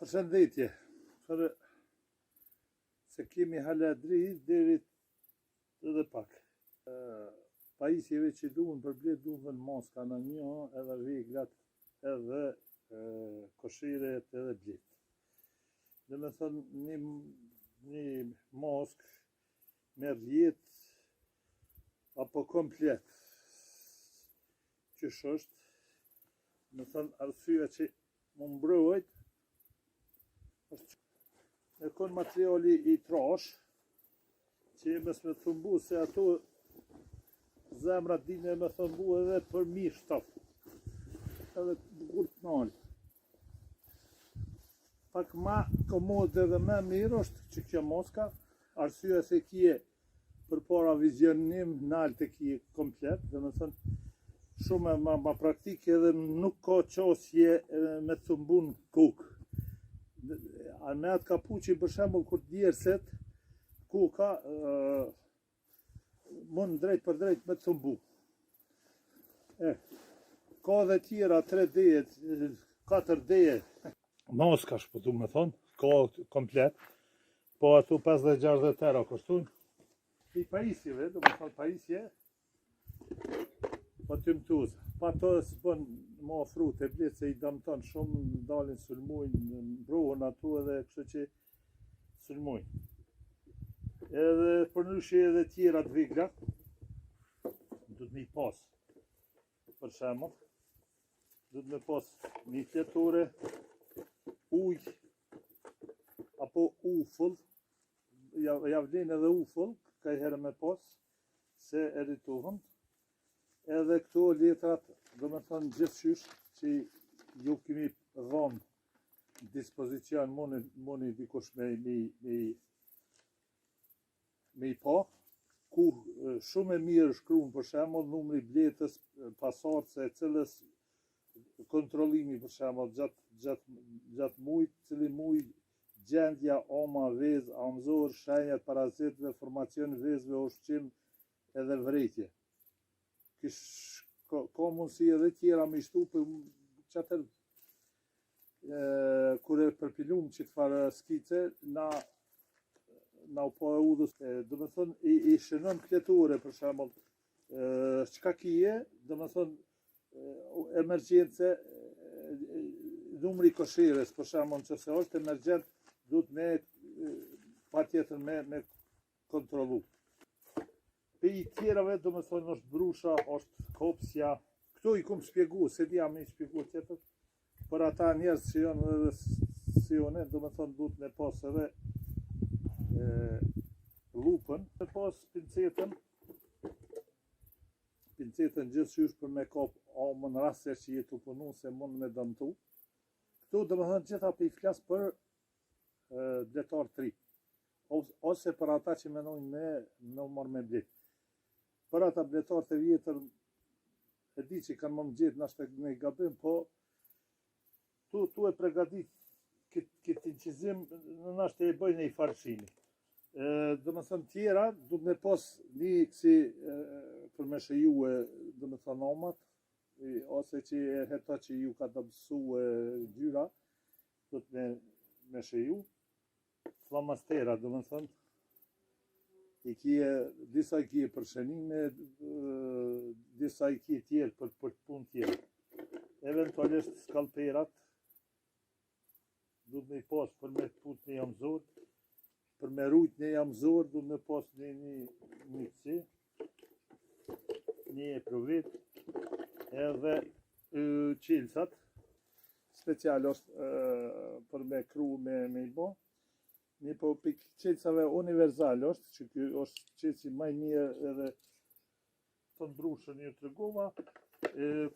Përshëndetje, për se kemi haladri deri edhe pak. Pajisjeve që duhen për blet duhen maska në një, edhe veglat, edhe koshiret edhe blet. Dhe me thënë një mask me rjet apo komplet. Qysh është, me thënë arsyeja që më mbrojt, e kon materiali i trash, që mes me thumbu se ato zemrat dine me thumbu edhe për mirë shtaf. Edhe bukur të nalë. Pak ma komode dhe me mirë është që kjo moska, arsyeja se kje për para vizionim nalë të kje komplet, dhe me thënë shumë ma praktike edhe nuk ka qasje me thumbu në kokë. Me atë kapuqi për shembull kur djerset koka mund drejt për drejt me të thumbu. Ka dhe tjera 3D, 4D. Maskash po du me thonë, ka komplet, po ato 50-60 euro kostojnë. I pajisjeve, do me thonë pajisje, po të mëtuzë. Pa to së bën më ofru të blet se i damton shumë, dalin sulmujnë, mbrohen ato edhe kështu që sulmujnë. Edhe përndryshe edhe tjera të vegla, du të mi pas, për shembull, du të me pas një fletore, ujë, apo ufull, ja vlen edhe ufull, ka herë me pas, se eritohen. Edhe këto letrat, do me thonë gjithqysh që ju kemi dhonë dispozicion moni dikush me i pa, ku shumë e mirë shkruan për shembull numri bletës, pasardhëse e cilës kontrollimi për shembull gjatë mujt, cili muj, gjendja, ama, vezë, amzor, shenjat parazitëve, formacion vezëve, ushqim edhe vrejtje. Ka mundësi edhe tjera me shtu për qatër kur e përpilum që të farë skice na u po e udhës do me thonë i shënën kletore për shembull qka kije do me thonë emergjence numri koshires për shembull që se është emergjent du të me pa tjetër me kontrolu. Pe i tjerave, do me thonë, është brusha, është kopsja. Këto i kum shpjegu, se dhja me i shpjegu tjetër. Për ata njerës që janë edhe si one, do me thonë, du të me pas edhe lupën. Me pas pincetën gjithçysh për me kap amën raste që jetu punu se mund me dëmtu. Këto, do me thonë, gjitha për i flas për bletar tri. Ose për ata që menojnë me marrë me blet. Për ata bletar të vjetër, e di që kanë më gjetë nashtë në i gabim, po tu e pregadit këtë inqizim, në nashtë e bëjnë e i farshimi. Do me thënë tjera, du me pas një kësi për me shëju do me thënë amat, ose që e heta që ju ka dëmsu gjyra, du të me shëju. Flamastera, do me thënë, disa i kje për shënime, disa i kje tjerë për punë tjerë. Eventualisht skalperat, du të me pas për me put një jamzor, për me rujt një jamzor, du të me pas një kësi, një e provit, edhe qilësat, special është për me kru me i bo. Një po për qelësave universal është, që kjo është qelësi maj mirë edhe të ndrushën një të regova.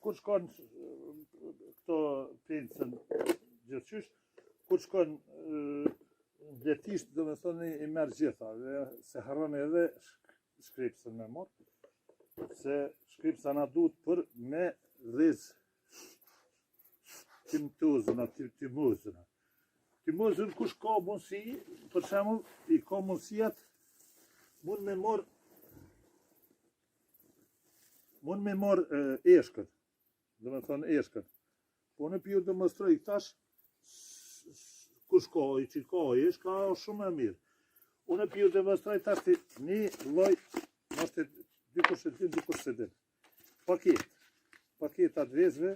Kur shkon këto pincën gjithqysh, kur shkon bletisht, do me thoni i merë gjitha, se harron edhe shkripsën me morë, se shkripsa na duhet për me dhizë, timtuzëna, timuzëna. Timuzën kush ka mundësi, për shembull, i ka mundësijat, mund me marë eshkën, do me thonë eshkën. Po në pju demonstroj tash, kush ka, i që ka ish, ka shumë e mirë. Unë e ju demonstroj tash një lloj, është dikush e din, dikush se din. Paket atë vezve,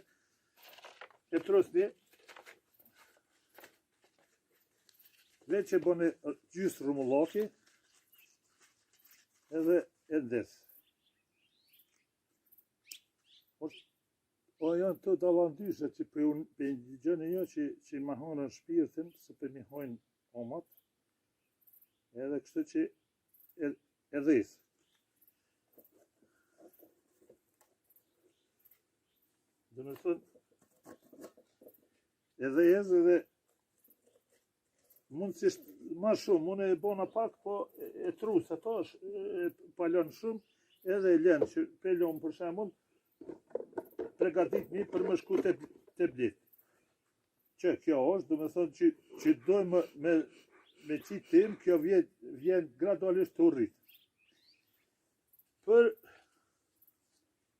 e trosni, veç që bëni gjysë rumullaki, edhe e ndesë. O janë të dalandyshe që për një gjënë jo që më hanën shpirtin, se për një hojnë omat, edhe kështu që e dhesë. Dhe me thënë, edhe edhe mund që ma shumë, unë e bona pak, po e trusë, ato është palon shumë, edhe e lenë, që pelon për shemull, pregatit mi për më shku të blitë. Që kjo është, dhe me thonë që dojmë me qitë tim, kjo vjen gradualisht të rritë.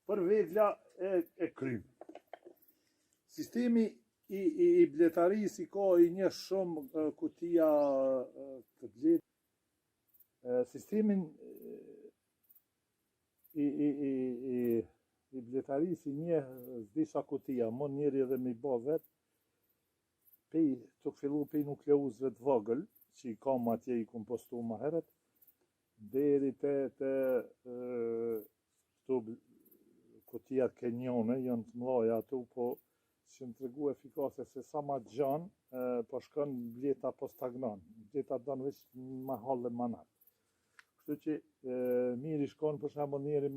Për vegla e krymë. Sistemi i bletarisë i ka i një shumë kutia të bletë. Sistemin i bletarisë i një disa kutia, mon njeri edhe me i bo vetë, të fillu pej nukleuzve të vogël, që i kam atje i kompostu ma heret, deri të kutia kenjone, janë të mloja ato, po që më të regu efikase se sa ma gjanë, po shkën bleta po stagnan. Bleta donë veç ma halë dhe manat. Kështu që mirë i shkon për shembull njeri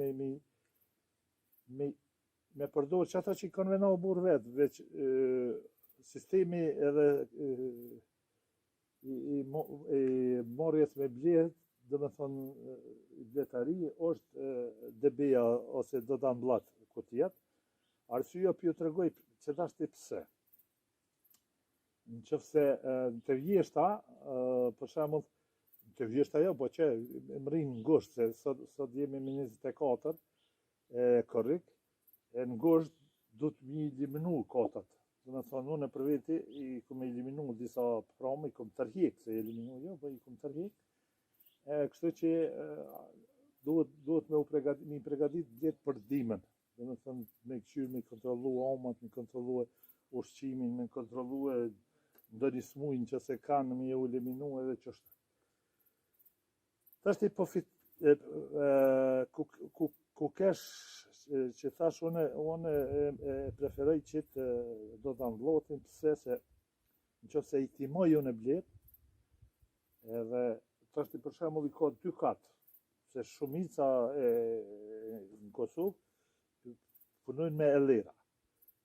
me përdorë që ata që i konvenohë burë vetë, veç sistemi edhe i morjes me bletë, dhe me thonë bletari, është debeja ose do da mblatë kutijat. Arsyeja për ju të regoj që dashti pse. Në qëfëse të vjeshta, për shembull, të vjeshta jo, po që më rinë ngusht, se sot jemi me 24 korrik, e ngusht du të mi eliminu kotat. Dhe me thonë, unë për veti i kom eliminu disa pramë, i kom tërhjek, se eliminu jo, po i kom tërhjek. Kështu që duhet me pregadit bletë për dimën. Dhe me thënë, me këqyrë, me kontrolu amat, me kontrolu ushqimin, me kontrolu ndë një smujnë që se kanë, me u eliminu edhe qështë. Tashti po ku kesh që thash unë e preferoj qitë do të mblotin, pëse se në që se i timoj unë e bletë, edhe tashti për shembull i ka 2 katë, se shumica në Kosovë punojnë me elera.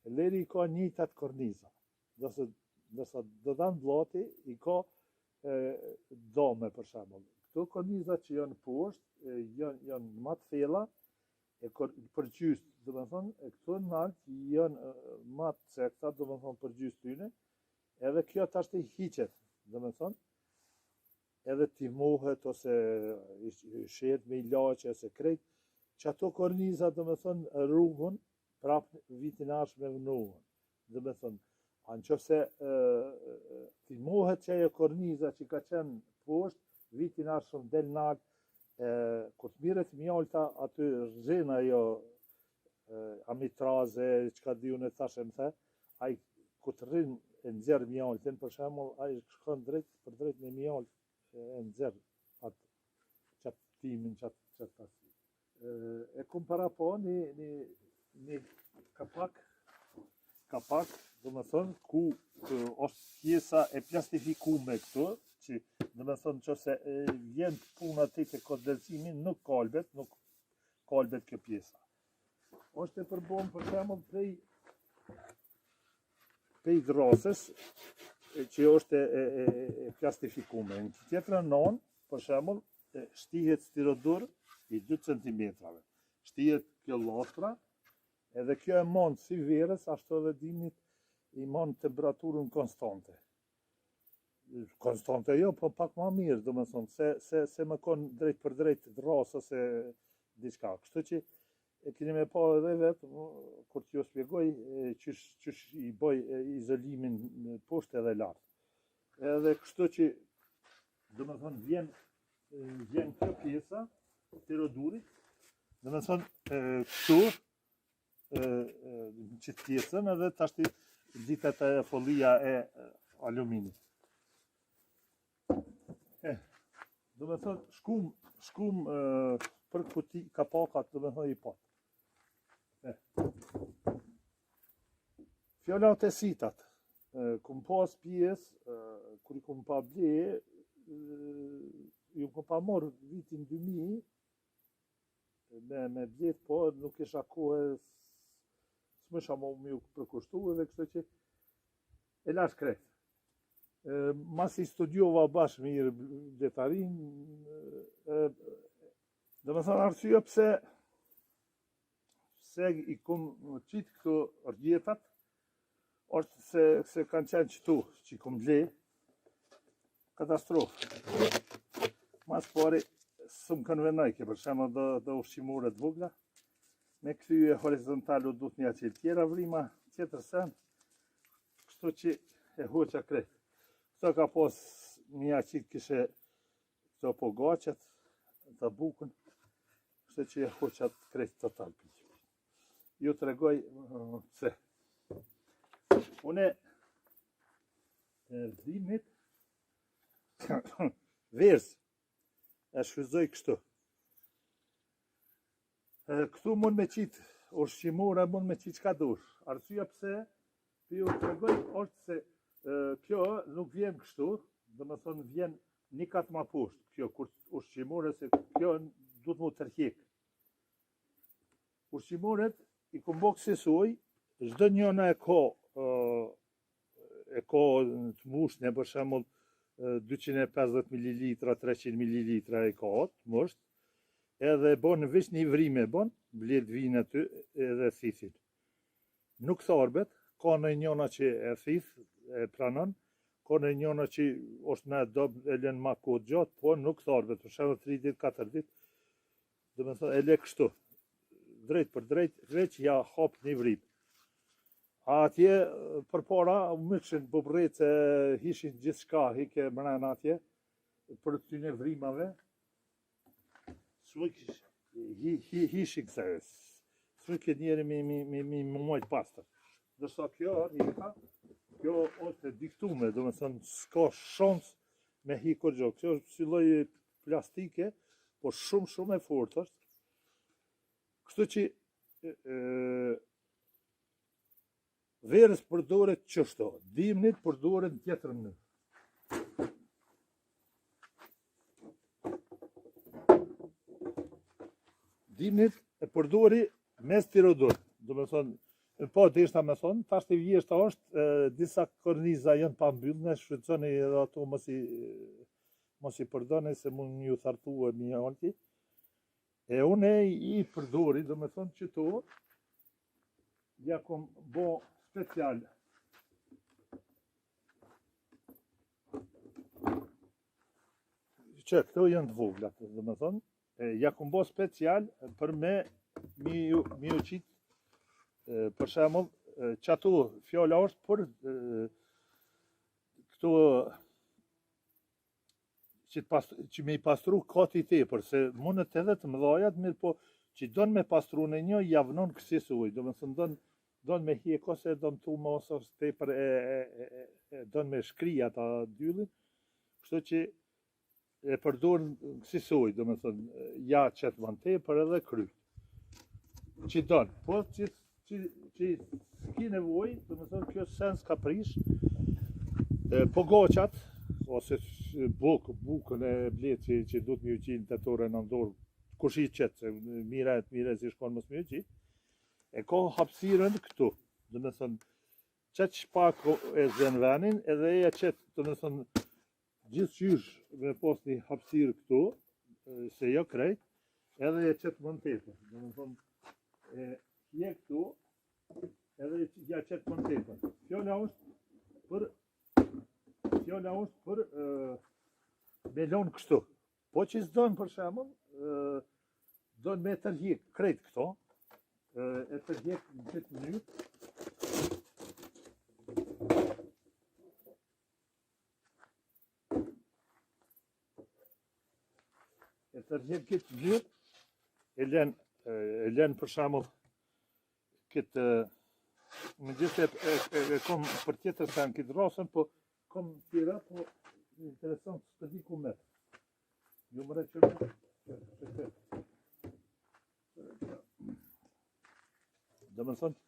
Eleri i ka njëjtat korniza, dërsa do të mbloti i ka dome për shembull. Këto korniza që janë poshtë, janë ma të thella, për gjysë, dhe me thonë, e këto në altë janë ma të cekta, dhe me thonë për gjysë tyne, edhe kjo tash të hiqet, dhe me thonë, edhe timohet, ose shet me ilaçe, ose krejt, që ato korniza, dhe me thonë, rrugën, prapë vitin ashtë me vënohën, dhe me thonë, anë qëse timohet që ajo korniza që ka qenë poshtë, vitin ashtë del nalë, kur të miret mjalta, aty rrzena jo amitraze, që ka di unë e thashe më the, ai ku të rrin e nxerr mjaltin, për shembull, ai shkon për drejt me mjalt e nxerr qatë timin, qatë pasi. E kum para po një kapak, do me thonë, ku është pjesa e plastifikume këtu, që dhe me thonë që se vjen puna të të kondensimi, nuk kalbet kjo pjesa. është e përbon për shembull prej drasës, që është e plastifikume. Në tjetrën anë, për shembull, shtihet stirodur i 2 cm. Shtihet kjo lastra, edhe kjo e mon si verës, ashtu edhe dimnit i mon temperaturën konstante. Konstante jo, po pak ma mirë, do me thonë, se më konë drejt për drejt drasë ose diçka. Kështu që e keni me pa edhe vetë, kur t'ju shpjegoj qysh i bëj izolimin poshtë edhe lartë. Edhe kështu që do me thonë vjen kjo pjesa të rodurit, do me thonë këtu në qitë pjesën edhe tashti ditet e folia e aluminit. Do me thonë shkum për kuti kapakat do me thonë i pat. Fjalla të sitat. Kum pas pjesë, kur i kum pa ble, ju kum pa morë vitin 2000, me blet, po nuk isha kohë, s'mësha më ju përkushtu edhe kështë që e lash kretë. Mas i studiova bashkë mirë bletarin, dhe me thënë arsye pse i kum qitë këto rgjetat, është se kanë qenë qëtu, që i kum ble, katastrofë. Mas pari, s'm kanë venajke, për shemë dhe ushqimore të vogla, me këthyje horizontalu du të një qilë tjera vrima, tjetër sen, kështu që e hoqa kretë. Këto ka pos një qilë kishe këto po gacet, të bukën, kështu që e hoqa kretë total. Ju të regoj pse. Une dhimit verës e shfryzoj kështu. Këtu mund me qitë ushqimore, mund me qitë qka dush. Arsyeja pse, ju të regoj është se kjo nuk vjen kështu, dhe me thonë vjen një katë ma poshtë, kjo kur ushqimore, se kjo du të mu tërhjek. Ushqimoret i kumbo kësisoj, çdo njëna e ka të mushne, për shembull 250 ml, 300 ml e ka të musht, edhe bon veç një vrime bon, blet vinë aty edhe thithin. Nuk tharbet, ka në njëna që e thith, e pranon, ka në njëna që është me dob e lën ma kohë gjatë, po nuk tharbet, për shembull 3 ditë, 4 ditë, dhe me thënë e le kështu, drejt për drejt, veç ja hap një vrim. Atje, për para, mykshin bubrece, hishin gjithë shka, hike mrena atje, për këtyne vrimave, hishin kësërës, s'u këtë njeri mi muajt pastër. Dërsa kjo, kjo është diktume, do me thënë, s'ka shans me hi kur gjo. Kjo është si lloj plastike, por shumë e fortë është. Kështu që verës përdoret qështu, dimnit përdoret në tjetër mënyrë. Dimnit e përdori me stirodor, do me thonë, po të ishta me thonë, tash të vjeshta është, disa korniza janë pa mbyllë, ne shfrytëzoni edhe ato mos i përdoni, se mund një thartu e një anti. E une i përdori, do me thonë që to, ja kom bo special. Që këto janë të vogla, do me thonë, ja kom bo special për me mi u qitë, për shembull, që ato fjalla është për këto që me i pastru kati tepër, se mundet edhe të mëdhajat, mirë po që donë me pastru në një javnon kësisë ujë, do me thënë donë me hjek ose donë tu mos ose tepër donë me shkrija ata dyllin, kështu që e përdorën kësisë ujë, do me thënë ja qëtë van tepër edhe kry. Që donë, po që s'ki nevoj, do me thënë kjo sens ka prish, po goqat, ose bukën e blet që du të mjë qinë të tore në ndorë, kush i qëtë, se mire si shkonë mësë mjë qinë, e ka hapsiren këtu, do me thënë, qëtë shpak e zënë venin, edhe e qëtë, do me thënë, gjithë qysh me pas një hapsirë këtu, se jo krejt, edhe e qëtë mën tepër, do me thënë, je këtu, edhe ja qëtë mën tepër. Fjalla është për me lonë kështu. Po që s'donë për shembull, donë me tërhjek krejt këto, e tërhjek në këtë mënyrë. tërheq këtë vlerë, e lën për shembull këtë më gjithë e kom për tjetër se në këtë rasën, po kom tjera, po interesant së të di ku me. Jo më reqërë, dhe më thënë,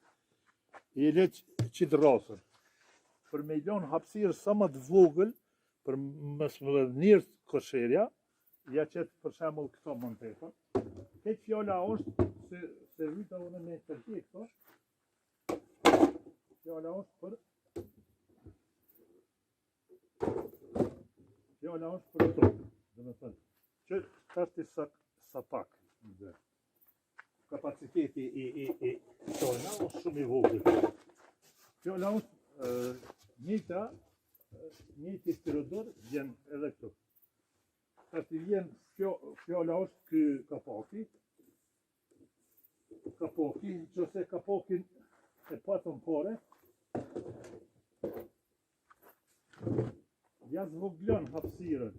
i le qitë rasën, për me i lënë hapësirë sa më të vogël, për mës më njërë kosherja, ja qëtë për shembull këto më në tepër. Këtë fjalla është se vita unë me tërti këto, fjalla është për këto, dhe me thënë, që tërti sapak, kapaciteti i tojna është shumë i vogël. Fjalla është njëti spirodor vjen edhe këtu. Tërti vjen fjalla është kë kapaki, qëse kapakin e patën pare, ja zvoglon hapësirën,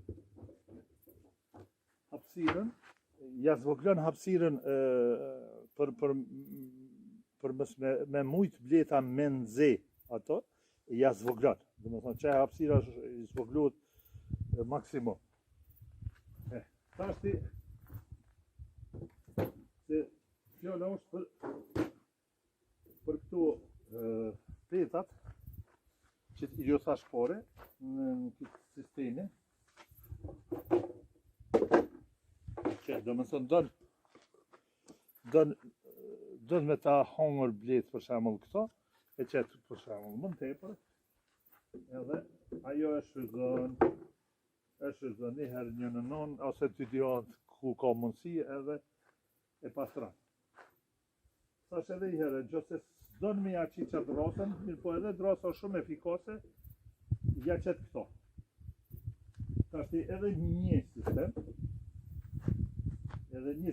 për mës me mujt bleta me nxe ato, ja zvoglon. Dhe më thonë që hapësira i zvogluat maksimum. Tashti, se fjalla është për këto petat, që ju thash pare, në këtë sistemi, që do më thënë dënë me ta hongër bletë për shembull këto, e qëtë për shembull më në tepër, edhe ajo e shfryzon një herë një në non, ose dy ditë ku ka mundësi edhe e pastron. Thash edhe i herë, nëse s'don me ja qitë qatë drasën, mirë po edhe drasa shumë efikase, ja qëtë këto. Tashti edhe një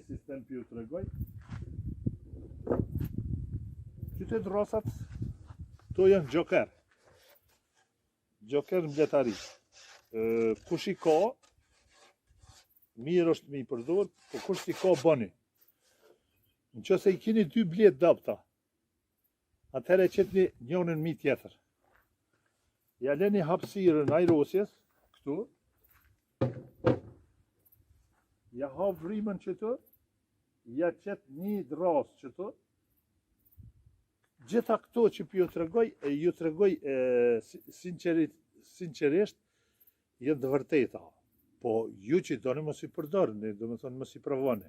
sistem për ju të regoj, qëtë drasat, to janë gjoker në bletari. Kush i ka, mirë është me i përdor, po kush i ka bëni. Në qëse i kini dy blet dapta, atëherë qëtni njënën mi tjetër. Ja leni hapësirën ajrosjes, këtu, ja hap vrimën qëtu, ja qëtë një dras qëtu, gjitha këto që për ju të regoj sinqerisht, jenë të vërteta, po ju që doni mos i përdorni, do më thonë mos i provoni.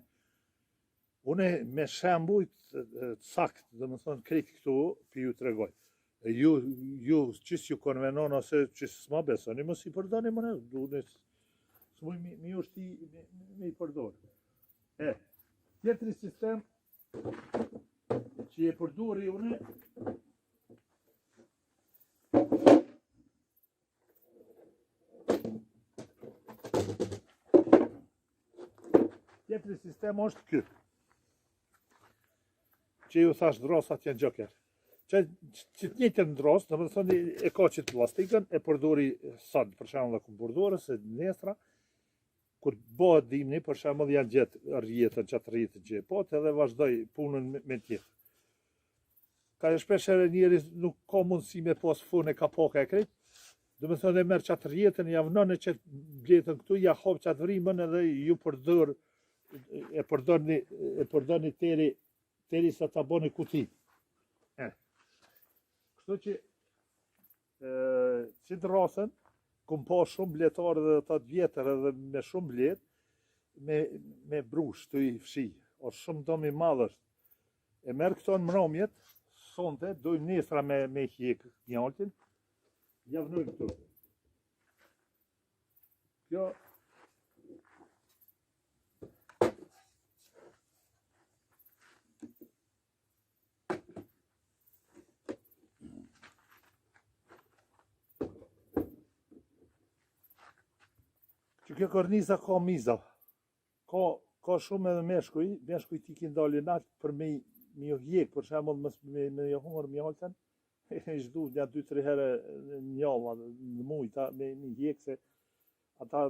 Une me shembujt sakt, do më thonë krejt këtu, për ju të regoj. Ju qësë ju konvenon, ose qësë s'ma besoni, mos i përdorni më në, s'muj mi ushti me i përdorni. Tjetëri sistem, që e përdori une, tjetëri sistem është kë, që ju thash drasat janë gjoker. Që të njëjtën dras, dhe më të thënë e ka qëtë plastikën, e përdori sot, për shembull dhe ku përdore, se nesra, kur bëhet dimni, për shembull janë gjetë rjetën, qatë rjetën që e pot, edhe vazhdoj punën me tjetë. Ka e shpeshere njeri nuk ka mundësi me pas fune kapaka e krejt, dhe më thënë e merë qatë rjetën, javënon e qëtë bletën këtu, ja hop qatë vrimën edhe ju përdor, e përdorni teri sa ta bëni kuti. Kështu që që drasën, kum pa shumë bletarë dhe të vjetër edhe me shumë blet, me brush të i fshi, o shumë do mi madhësht. E merë këto në mramjet, sonte, dojmë nesra me hjek njëllëtin, javënojmë këtu. Kjo kjo korniza ka miza, ka shumë edhe meshkuj ti ki ndalin atë për me ju hjek, për shembull me ju hungër mjaltën, e zhdu një 2-3 herë njalla në mujta me hjek se ata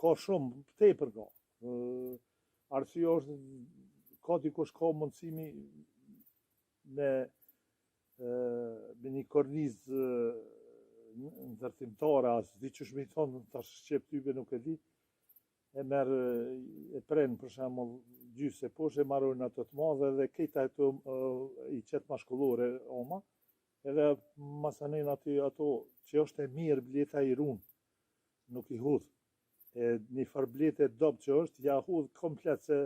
ka shumë tepër ka. Arsyeja është ka dikush ka mundësimi me një kornizë ndërtimtare, as di ç'është me i thonë, tash shqip type nuk e di, e merr e pren për shembull gjysë e poshtë, e marrojnë ato të madhe dhe këta ato i qet mashkullore oma, edhe masanin aty ato që është e mirë bleta i run, nuk i hudh. E një farë blete dob që është, ja hudh komplet se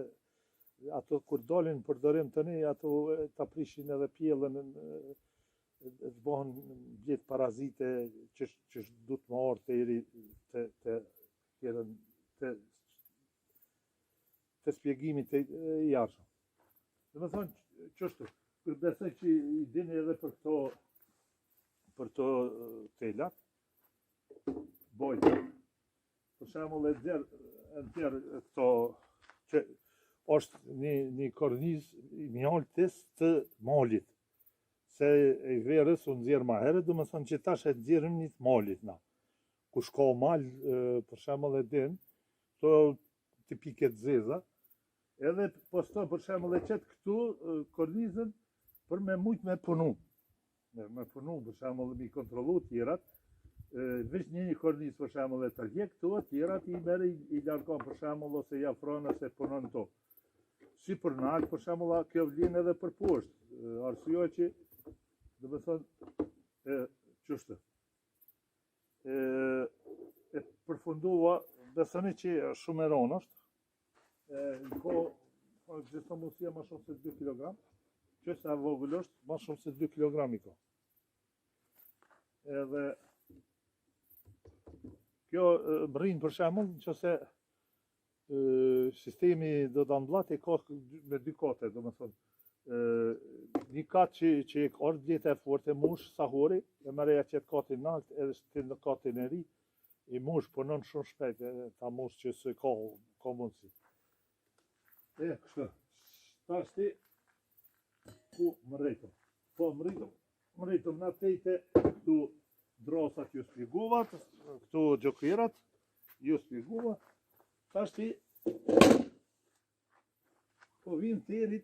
ato kur dalin në përdorim tani, ato ta prishin edhe pjellën, të bëhen blet parazite që du të më ardhë të spjegimit të jashtëm. Dhe me thonë qështu, besoj që i dini edhe për këto telat, bojta. Për shembull e nxjerr këto që është një kornizë i mjaltis të malit. Se e verës u nxjerr më herët, do të thonë që tash e nxjerrim një të malit na. Kush ka mal, për shembull e din, këto tipike të zeza, edhe posto për shembull e qet këtu kornizën për me mujt me punu. Me punu për shembull me kontrollu tjerat, veç një kornizë për shembull e tërheq këtu, tjerat i merr i largon për shembull ose i afron ose punon to. Si për nalt për shembull kjo vlen edhe për poshtë. Arsyeja që do të thonë çështë. E përfundova, besoni që shumë e ronë është. Gjithë mundësia ma shumë se 2 kg, që sa vogël është, ma shumë se 2 kg i ka. Edhe kjo rrinë për shembull, nëse sistemi do ta mblat e ka me 2 kate, do të thonë. Një katë që e ka bleta e fortë e mush sahori, e merreja qëtë katin nalt, edhe shtin në katin e ri, i mush punon shumë shpejt, ta mush që se ka mundësi. Kështu, tash ti, ku më rritëm? Po më rritëm në tejte, këtu drosat ju spjegova, këtu gjokirat ju spjegova, tash ti, po vim teri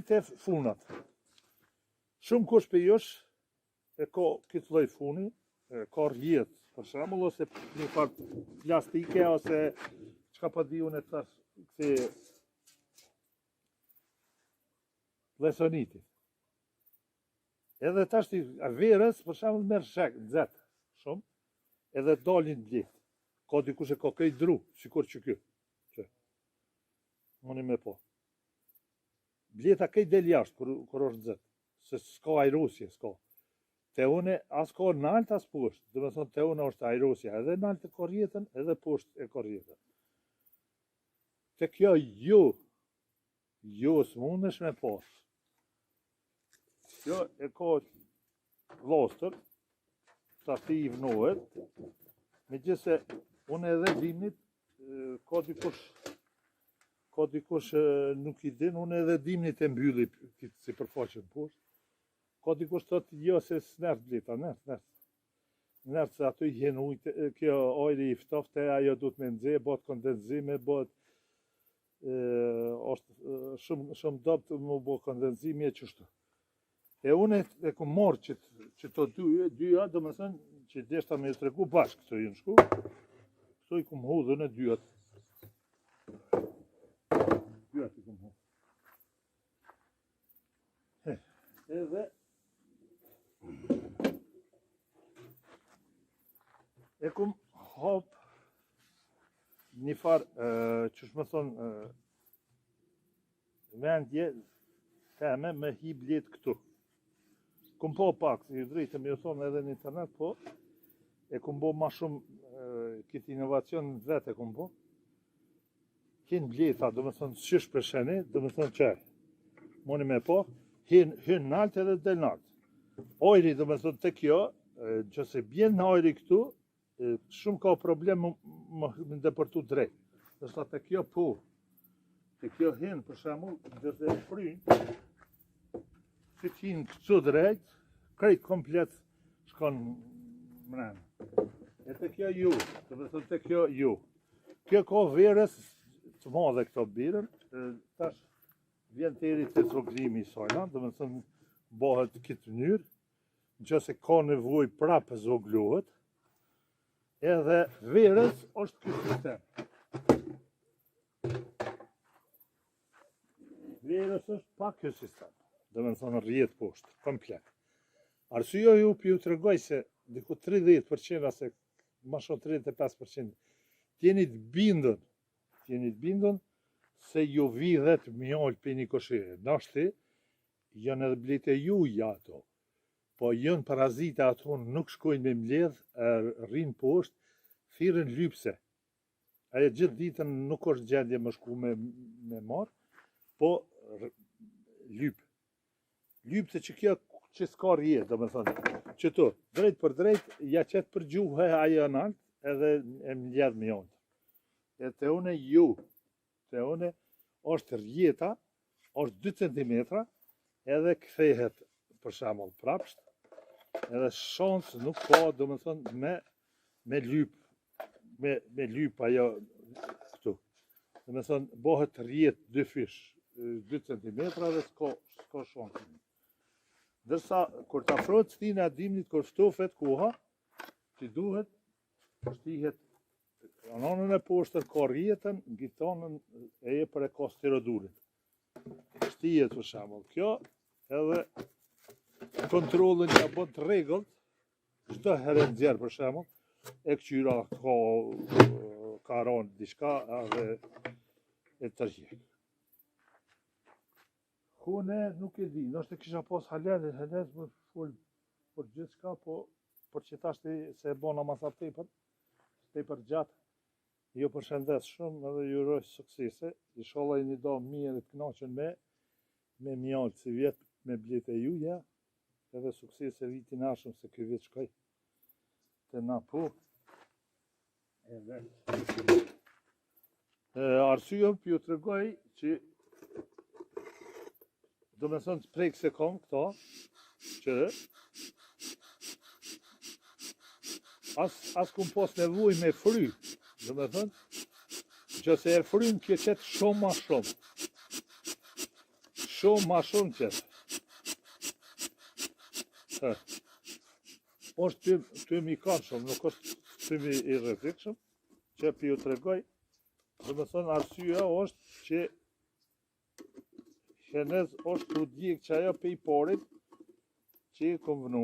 te funat. Shumë kush për josh e ka këtë lloj funi, ka rjetë, për shembull, ose një farë plastike, ose çka po di unë tash kësi lesoniti. Edhe tash ti verës, për shembull, merr shek, nxet shumë, edhe dalin blet. Ka dikush e ka këj dru, sikur që ky. Unë me po. Bleta këj del jashtë kur është nxet, se s'ka ajrosje, s'ka. Te une as ka nalt as poshtë, do të thonë te une është ajrosja, edhe nalt e ka rjetën, edhe poshtë e ka rjetën. Te kjo jo s'mundesh me pas. Kjo e ka llostër, ta ti i vnohet, megjithse unë edhe dimnit ka dikush nuk i din, unë edhe dimnit e mbylli si përfaqen poshtë. Ka dikush thotë jo se s'nert bleta, nert. Nert se aty hjen ujë, kjo ajri i ftoftë, ajo duhet me nxjerr, bëhet kondenzime, bëhet është shumë dopt më bë kondenzimi e çështu. E unë e kom marrë që to dyja, do më thënë që deshta me tregu bashkë këto i në shku, këto i kom hudhën e dyjat. Dyjat i kom hudhën. Edhe e kom hap një farë, që shme thonë, vendje teme me hi blet këtu. Kom po pak, si drejtë me ju thonë edhe në internet, po, e kom bo ma shumë këtë inovacion në vetë e kom bo. Hin bleta, do me thonë, shysh për sheni, do me thonë qaj. Moni me po, hin nalt edhe del nalt. Ajri, do me thonë, të kjo, që se bjen në ajri këtu, shumë ka problem më ndëpërtu drejt. Dhe sa të kjo po, të kjo hin, për shembull, dhe të frynë, që t'hin këtu drejt, krejt komplet shkon mrena. E të kjo ju, të me thënë të kjo ju. Kjo ka verës të madhe këto birën, tash vjen teri të zoglimi i sajna, të me thënë bëhet këtë mënyrë, në që se ka nevoj prapë zoglohet, edhe verës është këtë sistem. Verës është pa këtë sistem, dhe me thënë rjetë poshtë, komplet. Arsyeja ju për ju të regoj se diku 30% ose ma shumë 35% t'jeni të bindën se ju vidhet mjallë për një koshere. Nashti, janë edhe blete juja ato, po janë parazite ato nuk shkojnë me mbledh, rrinë poshtë, thirën lypse. Ajo gjithë ditën nuk është gjendje më shku me marë, po lypë. Lypse që kjo që s'ka rjetë, do me thënë, që to, drejt për drejt, ja qëtë për gjuhë ajo në altë, edhe e mbledh mjallë. E të une ju, të une është rjeta, është 2 cm, edhe kthehet për shembull prapsht, edhe shansë nuk ka, do me thënë, me lyp ajo këtu. Do me thënë, bëhet rjetë 2 fish, 2 cm dhe s'ka shansë. Dërsa, kur të afrohet stina e dimnit, kur ftofet koha, që duhet, shtihet, anonën e poshtër ka rjetën, gitanën e për e ka sterodurin. Shtihet për shembull kjo, edhe kontrolën ja bën të rregullt, çdo herë nxjerr për shembull, e këqyra ka rënë diçka edhe e tërheq. Kune nuk e di, nështë e kisha pas halez më full për gjithçka, po për që tashti se e bona masa tepër gjatë. Ju përshëndes shumë edhe ju uroj suksese. Inshallah një do mirë dhe të kënaqur me mjallë si vjetë me blete juja, edhe suksese vitin ashëm se ky vit shkoj të na po. Arsyeja për ju të regoj që do me thënë të prejkë se kom këta, që as kum pas nevoj me fry, do me thënë, që se e fryn kjo qëtë shumë ma shumë. Shumë ma shumë qëtë. është tymi i kanshëm, nuk është tymi i rrezikshëm, që për ju të regoj, do me thënë arsyeja është që Henez është të djekë që ajo pe i parit që i kom vënu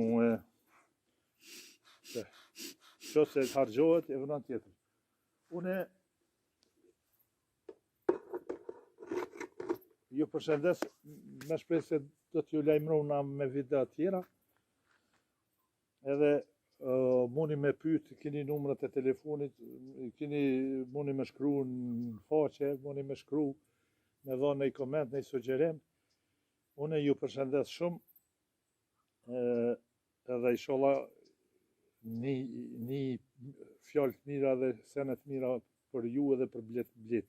që se hargjohet e vënan tjetër. Une ju përshëndes me shpresë se do t'ju lajmërona me video tjera edhe muni me pyet, keni numrat e telefonit, muni me shkru në faqe, muni me shkru me dhonë në i koment, në i sugjerim. Une ju përshëndes shumë edhe inshallah një fjalë të mira dhe senet mira për ju edhe për bletë.